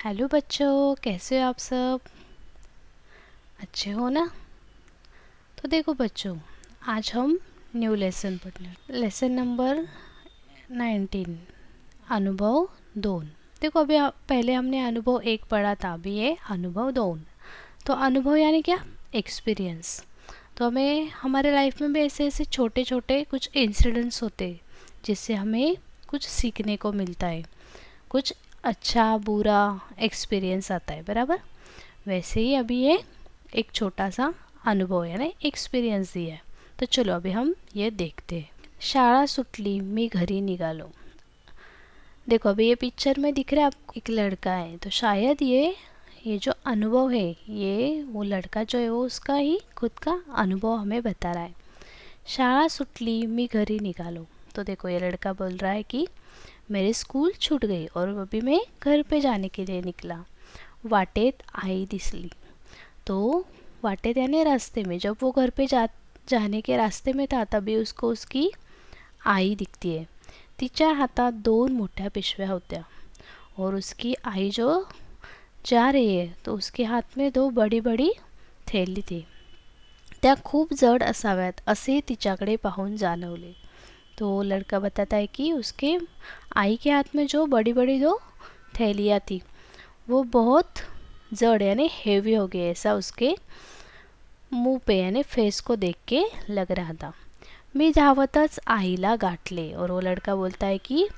Hello बच्चों, कैसे हो आप सब? अच्छे हो ना? तो देखो बच्चों, आज हम न्यू लेसन पढ़ने, लेसन नंबर 19, अनुभव 2। देखो अभी पहले हमने अनुभव 1 पढ़ा था, अभी ये अनुभव 2। तो अनुभव यानी क्या? एक्सपीरियंस। तो हमें हमारे लाइफ में भी ऐसे ऐसे छोटे छोटे कुछ इंसिडेंट्स होते हैं जिससे हमें कुछ सीखने को मिलता है, कुछ अच्छा बुरा एक्सपीरियंस आता है, बराबर। वैसे ही अभी ये एक छोटा सा अनुभव यानी एक्सपिरियन्स दिया है। तो चलो अभी हम ये देखते हैं। शाळा सुटली मी घरी निघालो। देखो अभी ये पिक्चर में दिख रहा है आपको, एक लड़का है। तो शायद ये जो अनुभव है, ये वो लड़का जो है वो उसका ही खुद का अनुभव हमें बता रहा है। शाळा सुटली मी घरी निघालो। तो देखो ये लड़का बोल रहा है कि मेरे स्कूल छूट गई और अभी मैं घर पे जाने के लिए निकला। वाटेत आई दिसली। तो वाटेत यानी रास्ते में, जब वो घर पे जाने के रास्ते में था तभी उसको उसकी आई दिखती है। तिच्या हातात 2 मोठ्या पिशव्या होत्या और उसकी आई जो जा रही है तो उसके हाथ में 2 बड़ी बड़ी थैली थी। त्या खूप जड असाव्यात असे तिच्याकडे पाहून जाणवले। तो लड़का बताता है कि उसके आई के हाथ में जो बड़ी बड़ी 2 थैलियाँ थी वो बहुत जड़ यानी हेवी हो गई, ऐसा उसके मुंह पे यानी फेस को देख के लग रहा था। मी धावतच आईला गाठले। और वो लड़का बोलता है कि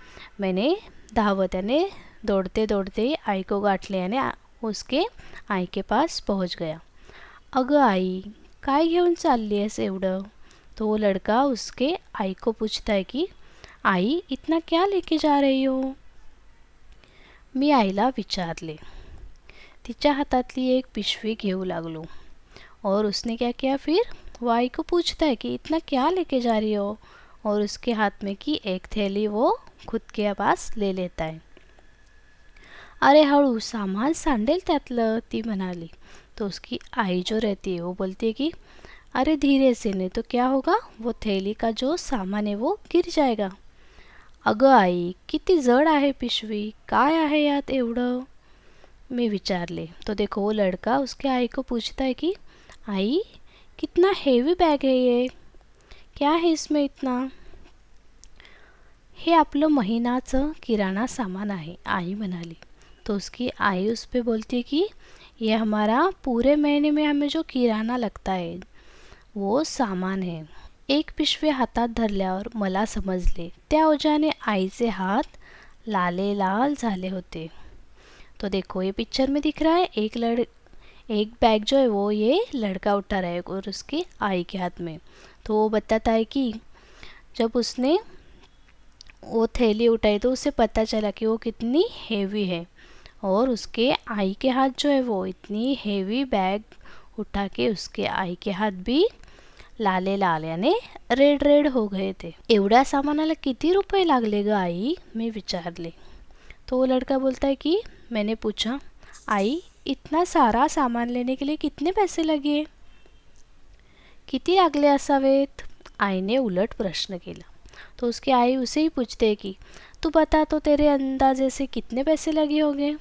मैंने धावत यानी दौड़ते दौड़ते आई को गाठ लिया यानी उसके आई के पास पहुंच गया। अगं आई, काय घेऊन चालली आहेस एवढं? तो वो लड़का उसके आई को पूछता है कि आई, इतना क्या लेके जा रही हो? मी आईला विचारले। तिच्या हातातली एक पिशवी घेऊ लागलो। और उसने क्या किया फिर? वो आई को पूछता है कि इतना क्या लेके जा रही हो, और उसके हाथ में की एक थैली वो खुद के पास ले लेता है। अरे हळू, सामान सांडेल त्यातलं, ती म्हणाली। तो उसकी आई जो रहती है वो बोलती है कि अरे धीरे से, नहीं तो क्या होगा, वो थैली का जो सामान है वो गिर जाएगा। अगं आई, किती जड आहे पिशवी, काय आहे यात एवढं? मैं विचारले। तो देखो वो लड़का उसके आई को पूछता है कि आई, कितना हेवी बैग है ये, क्या है इसमें इतना? हे आपलं महिन्याचं किराणा सामान आहे, आई म्हणाली। तो उसकी आई उस पे बोलती है कि ये हमारा पूरे महीने में हमें जो किराणा लगता है वो सामान है। एक पिशवी हातात धरल्यावर मला समजले त्या ओझ्याने आईचे हात लाल झाले होते। तो देखो ये पिक्चर में दिख रहा है एक बैग जो है वो ये लड़का उठा रहा है और उसकी आई के हाथ में। तो वो बताता है कि जब उसने वो थैली उठाई तो उसे पता चला कि वो कितनी हेवी है, और उसके आई के हाथ जो है वो इतनी हेवी बैग उठा के उसके आई के हाथ भी लाल याने रेड रेड हो गए थे। एवढ्या सामानाला किती रुपये लागले ग आई, मैं विचारले। तो वो लड़का बोलता है कि मैंने पूछा, आई, इतना सारा सामान लेने के लिए कितने पैसे लगे? किती लागले असावेत? आईने उलट प्रश्न केला। तो उसकी आई उसे ही पूछते कि तू बता तो, तेरे अंदाजे से कितने पैसे लगे होंगे?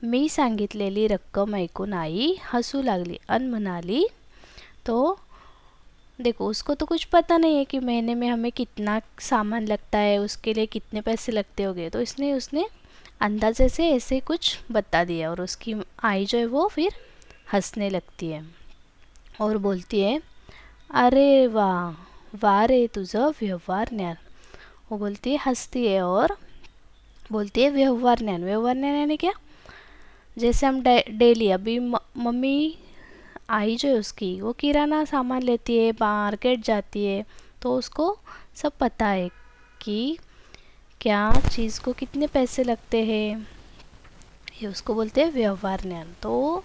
मी सांगितलेली रक्कम ऐकून आई हसू लागली अन म्हणाली। तो देखो उसको तो कुछ पता नहीं है कि महीने में हमें कितना सामान लगता है, उसके लिए कितने पैसे लगते होंगे। तो उसने अंदाजे से ऐसे कुछ बता दिया, और उसकी आई जो है वो फिर हंसने लगती है और बोलती है, अरे वाह वाह रे तुझं व्यवहार ज्ञान। वो बोलती है, हंसती है और बोलती है व्यवहार ज्ञान। व्यवहार ज्ञान यानी क्या? जैसे हम डेली अभी मम्मी आई जो है उसकी वो किराना सामान लेती है, मार्केट जाती है, तो उसको सब पता है कि क्या चीज़ को कितने पैसे लगते हैं, ये उसको बोलते हैं व्यवहार ज्ञान। तो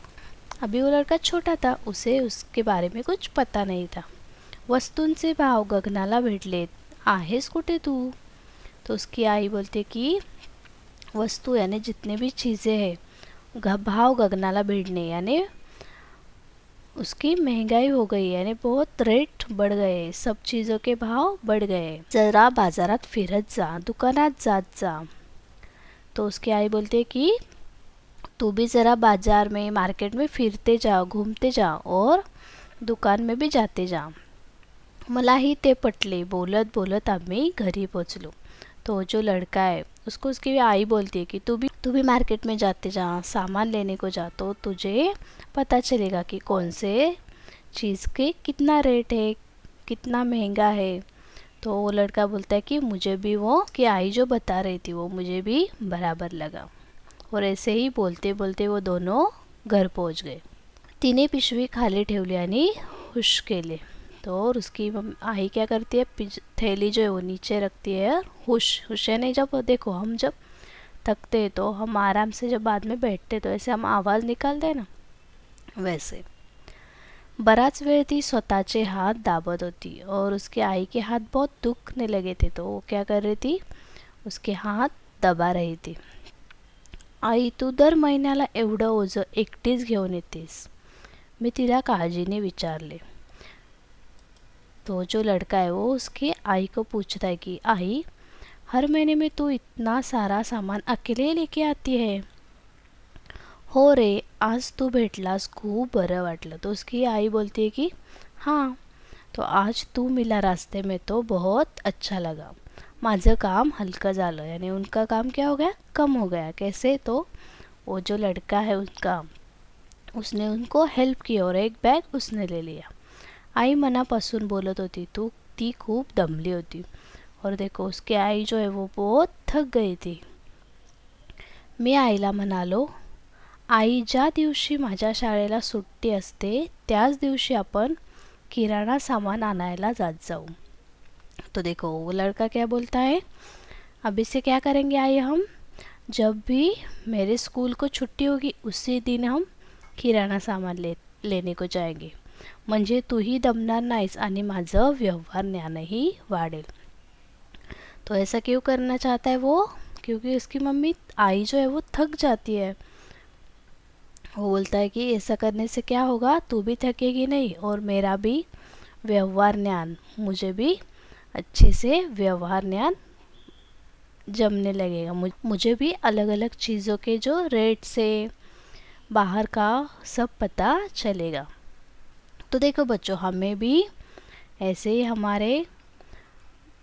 अभी वो लड़का छोटा था, उसे उसके बारे में कुछ पता नहीं था। वस्तूंचे भाव गगनाला भिडलेत, आहेस कुठे तू? तो उसकी आई बोलते कि वस्तु यानी जितने भी चीज़ें हैं, भाव गगनाला भिड़ने यानी उसकी महंगाई हो गई यानी बहुत रेट बढ़ गए, सब चीज़ों के भाव बढ़ गए। जरा बाजारात फिरत जा, दुकानात जात जा। तो उसकी आई बोलते कि तू भी ज़रा बाज़ार में मार्केट में फिरते जा, घूमते जा और दुकान में भी जाते जा. मलाही ते पटले. बोलत बोलत आम्ही घरी पोचलो. तो जो लड़का है उसको उसकी आई बोलती है कि तू भी मार्केट में जाते जा, सामान लेने को जा, तो तुझे पता चलेगा कि कौन से चीज़ के कितना रेट है, कितना महंगा है. तो वो लड़का बोलता है कि मुझे भी वो कि आई जो बता रही थी वो मुझे भी बराबर लगा. और ऐसे ही बोलते बोलते वो दोनों घर पहुंच गए. तिने पिशवी खाली ठेवली आणि हुश केले. तो और उसकी आई क्या करती है, थैली जो है वो नीचे रखती है. हुश यानी जब देखो हम जब थकते हैं तो हम आराम से जब बाद में बैठते तो ऐसे हम आवाज़ निकालते हैं ना, वैसे. बराच वेळ ती स्वतःचे हात दाबत होती और उसके आई के हाथ बहुत दुखने लगे थे. तो वो क्या कर रही थी, उसके हात दबा रही थी. आई तू दर महिन्याला एवढं ओझं एकटीच घेऊन येतेस, मी तिला काळजीने विचारले. तो जो लड़का है वो उसकी आई को पूछता है कि आई हर महीने में तू इतना सारा सामान अकेले लेके आती है. हो रे, आज तू भेटलास खूप बरं वाटलं. तो उसकी आई बोलती है कि हाँ, तो आज तू मिला रास्ते में तो बहुत अच्छा लगा. माझं काम हल्का झालं. यानी उनका काम क्या हो गया, कम हो गया. कैसे, तो वो जो लड़का है उनका, उसने उनको हेल्प की और एक बैग उसने ले लिया. आई मनापासून बोलत होती. ती खूप दमली होती. और देखो उसकी आई जो है वो बहुत थक गई थी. मी आईला म्हणालो, आई ज्या दिवशी माझ्या शाळेला सुट्टी असते त्याच दिवशी आपण किराणा सामान आणायला जात जाऊ. तो देखो वो लड़का क्या बोलता है, अभी से क्या करेंगे आई हम, जब भी मेरे स्कूल को छुट्टी होगी उसी दिन हम किराणा सामान लेने को जाएंगे. म्हणजे तूही दमणार नाहीस आणि माझं व्यवहार ज्ञानही वाढेल. तो ऐसा क्यों करना चाहता है वो, क्योंकि उसकी मम्मी आई जो है वो थक जाती है. वो बोलता है कि ऐसा करने से क्या होगा, तू भी थकेगी नहीं और मेरा भी व्यवहार ज्ञान, मुझे भी अच्छे से व्यवहार ज्ञान जमने लगेगा. मुझे भी अलग अलग चीज़ों के जो रेट से बाहर का सब पता चलेगा. तो देखो बच्चों, हमें भी ऐसे ही हमारे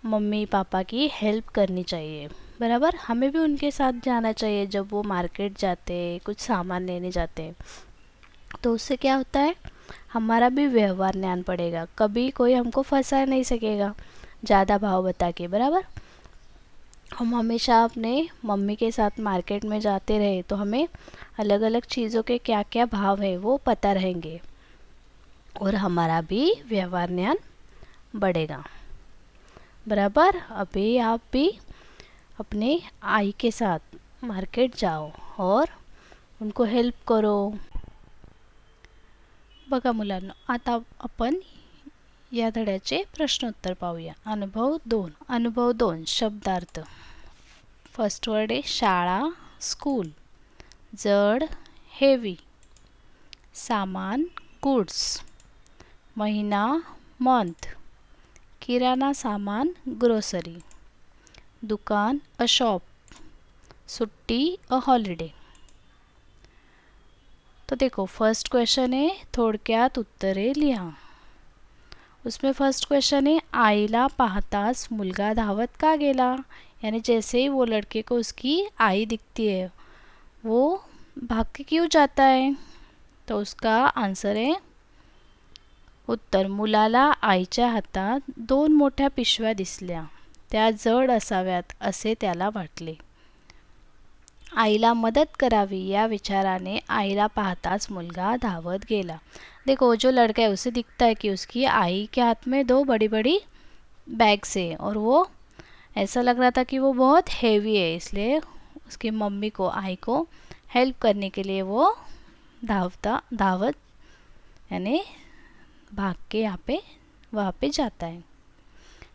मम्मी पापा की हेल्प करनी चाहिए, बराबर. हमें भी उनके साथ जाना चाहिए जब वो मार्केट जाते, कुछ सामान लेने जाते हैं. तो उससे क्या होता है, हमारा भी व्यवहार ज्ञान पड़ेगा. कभी कोई हमको फंसा नहीं सकेगा ज़्यादा भाव बता के, बराबर. हम हमेशा अपने मम्मी के साथ मार्केट में जाते रहे तो हमें अलग अलग चीज़ों के क्या क्या भाव है वो पता रहेंगे और हमारा भी व्यवहार ज्ञान बढ़ेगा, बराबर. अभी आप भी अपने आई के साथ मार्केट जाओ और उनको हेल्प करो. बघा मुलांनो, आता आपण या धड्याचे प्रश्नोत्तर पाहूया. अनुभव 2 शब्दार्थ. फर्स्ट वर्ड आहे शाळा, स्कूल. जड, हेवी. सामान, गुड्स. महिना, मंथ. किराणा सामान, ग्रोसरी. दुकान, अ शॉप. छुट्टी, अ हॉलिडे. तो देखो फर्स्ट क्वेश्चन है थोडक्यात उत्तरे लिहा. उसमें फर्स्ट क्वेश्चन है आईला पाहताच मुलगा धावत का गेला. यानी जैसे ही वो लड़के को उसकी आई दिखती है वो भाग के क्यों जाता है. तो उसका आंसर है उत्तर, मुलाला आईच्या हातात 2 मोठ्या पिशव्या दिसल्या. त्या जड असाव्यात असे त्याला वाटले. आईला मदत करावी या विचाराने आईला पाहताच मुलगा धावत गेला. देखो जो लड़का है उसे दिखता है कि उसकी आई के हाथ में 2 बड़ी बड़ी बैग्स है और वो ऐसा लग रहा था कि वो बहुत हेवी है, इसलिए उसकी मम्मी को, आई को हेल्प करने के लिए वो धावत यानी भाग के वहाँ पे जाता है.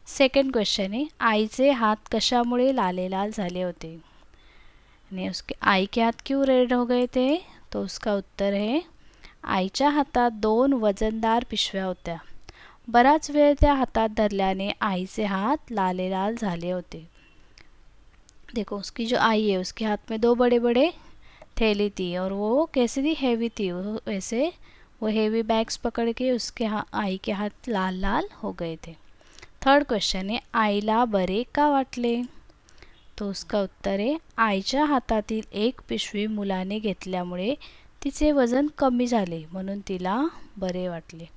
सेकंड क्वेश्चन है आईचे हात कशामुळे लालेलाल झाले होते. यानी उसके आई के हाथ क्यों रेड हो गए थे. तो उसका उत्तर है आईच्या हातात 2 वजनदार पिशव्या होत्या. बराच वेळ त्या हातात धरल्याने आईचे हात लालेलाल झाले होते. देखो उसकी जो आई है उसके हाथ में 2 बड़े बड़े थैली थी और वो कैसी थी, हेवी थी। वैसे वो हेवी बैग्स पकड़ के उसके आई के हाथ लाल लाल हो गए थे। थर्ड क्वेश्चन आहे आईला बरे का वाटले? तो उसका उत्तर आहे आईच्या हातातील एक पिशवी मुलाने घेतल्यामुळे तिचे वजन कमी झाले म्हणून तिला बरे वाटले।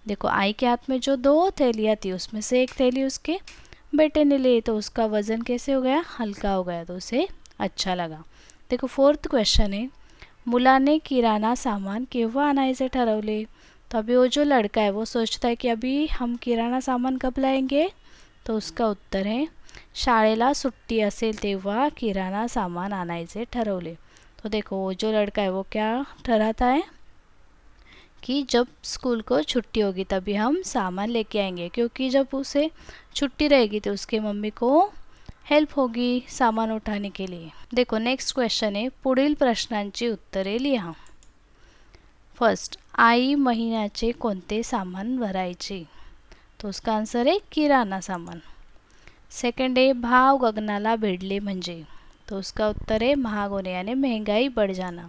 देखो आई के हाथ में जो 2 थैलियाँ थी उसमें से एक थैली उसके बेटे ने ली तो उसका वज़न कैसे हो गया, हल्का हो गया, तो उसे अच्छा लगा। देखो फोर्थ क्वेश्चन है मुलाने किराना सामान केव्हा आणायचे ठरवले? तो अभी वो जो लड़का है वो सोचता है कि अभी हम किराना सामान कब लाएंगे, तो उसका उत्तर है शाळेला सुट्टी असेल तेव्हा किराना सामान आणायचे ठरवले। तो देखो वो जो लड़का है वो क्या ठहराता है कि जब स्कूल को छुट्टी होगी तभी हम सामान लेके आएंगे, क्योंकि जब उसे छुट्टी रहेगी तो उसके मम्मी को हेल्प होगी सामान उठाने के लिए। देखो नेक्स्ट क्वेश्चन आहे पुढील प्रश्नांची उत्तरे लिहा। फर्स्ट आई महिन्याचे कोणते सामान भरायचे? तो उसका आंसर आहे किराणा सामान। सेकंड आहे भाव गगनाला भिडले म्हणजे? तो उसका उत्तर आहे महाग होणे यानी महंगाई बढ़ जाना।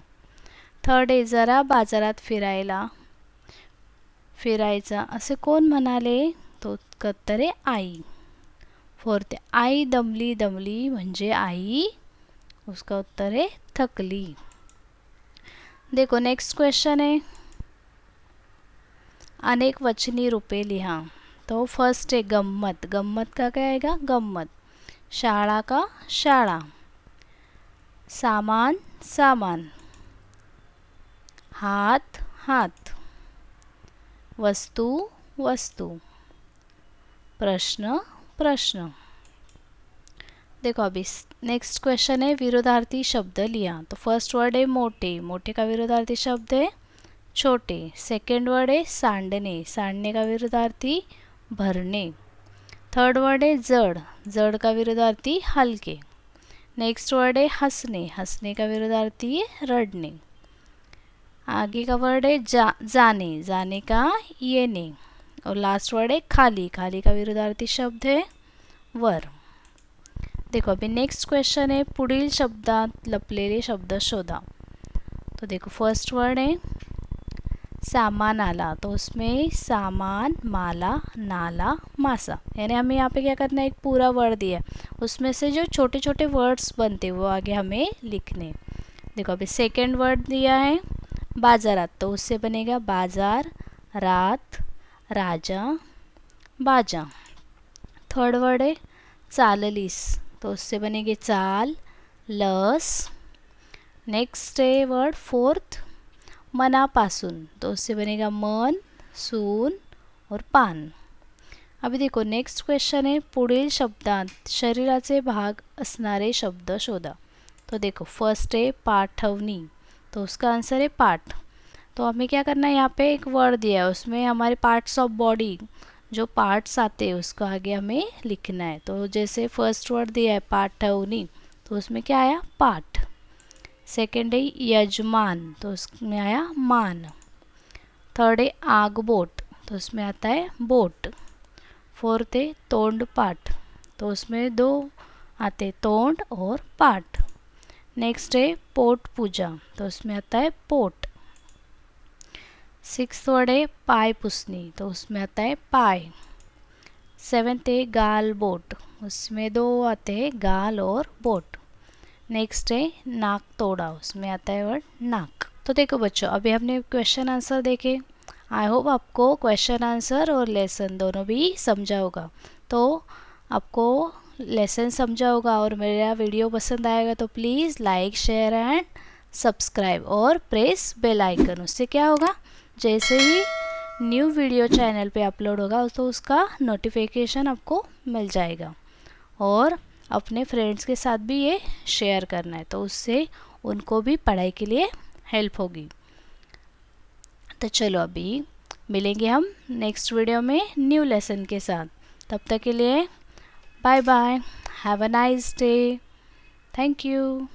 थर्ड आहे जरा बाजारात फिरायचा असे कोण म्हणाले? तो उत्तर आहे आई। फोर्थ आहे आई दमली दमली म्हणजे आई, उसका उत्तर है थकली। देखो नेक्स्ट क्वेश्चन है अनेक वचनी रूपे लिहा। तो फर्स्ट है गम्मत, गम्मत का क्या आएगा, गम्मत। शाळा का शाळा। सामान सामान। हाथ हाथ। वस्तु वस्तु। प्रश्न प्रश्न। देखो अभी नेक्स्ट क्वेश्चन है विरोधार्थी शब्द लिया। तो फर्स्ट वर्ड है मोटे, मोटे का विरोधार्थी शब्द है छोटे। सेकंड वर्ड है सांडणे, सांडणे का विरोधार्थी भरणे। थर्ड वर्ड है जड़, जड़ का विरोधार्थी हल्के। नेक्स्ट वर्ड है हंसने, हंसने का विरोधार्थी है रड़ने। आगे का वर्ड है जाने, जाने का येने। और लास्ट वर्ड है खाली, खाली का विरोधार्थी शब्द है वर। देखो अभी नेक्स्ट क्वेश्चन है पुढील शब्दात लपलेले शब्द शोधा। तो देखो फर्स्ट वर्ड है सामान आला, तो उसमें सामान माला नाला मासा, यानी हमें यहाँ पे क्या करना है एक पूरा वर्ड दिया है उसमें से जो छोटे छोटे वर्ड्स बनते वो आगे हमें लिखने। देखो अभी सेकंड वर्ड दिया है बाजारात, तो उससे बनेगा बाजार रात राजा बाजा। थर्ड वर्ड है चाललीस, तो उससे बनेगी चाल लस। नेक्स्ट है वर्ड फोर्थ मनापासून, तो उससे बनेगा मन सून और पान। अभी देखो नेक्स्ट क्वेश्चन है पुढील शब्दात शरीराचे भाग असणारे शब्द शोधा। तो देखो फर्स्ट है पाठवनी, तो उसका आंसर है पाठ। तो हमें क्या करना है यहाँ पे एक वर्ड दिया है उसमें हमारे पार्ट्स ऑफ बॉडी जो पार्ट्स आते हैं उसको आगे हमें लिखना है। तो जैसे फर्स्ट वर्ड दिया है पाठवनी, तो उसमें क्या आया पाठ। सेकंड है यजमान, तो उसमें आया मान। थर्ड है आगबोट, तो उसमें आता है बोट। फोर्थ है तोंड पाठ, तो उसमें 2 आते तोंड और पाठ। नेक्स्ट है पोट पूजा, तो उसमें आता है पोट। सिक्स्थ वर्ड है पाय पुसनी, तो उसमें आता है पाय। सेवेंथ है गाल बोट, उसमें 2 आते हैं गाल और बोट। नेक्स्ट है नाक तोड़ा, उसमें आता है वर्ड नाक। तो देखो बच्चों अभी हमने क्वेश्चन आंसर देखे। आई होप आपको क्वेश्चन आंसर और लेसन दोनों भी समझा होगा। तो आपको लेसन समझा होगा और मेरा वीडियो पसंद आएगा तो please like share end subscribe और प्रेस बेल आइकन। उससे क्या होगा जैसे ही न्यू वीडियो चैनल पे अपलोड होगा तो उसका नोटिफिकेशन आपको मिल जाएगा। और अपने फ्रेंड्स के साथ भी ये शेयर करना है तो उससे उनको भी पढ़ाई के लिए हेल्प होगी। तो चलो अभी मिलेंगे हम नेक्स्ट वीडियो में न्यू लेसन के साथ। तब तक के लिए bye bye, have a nice day, thank you.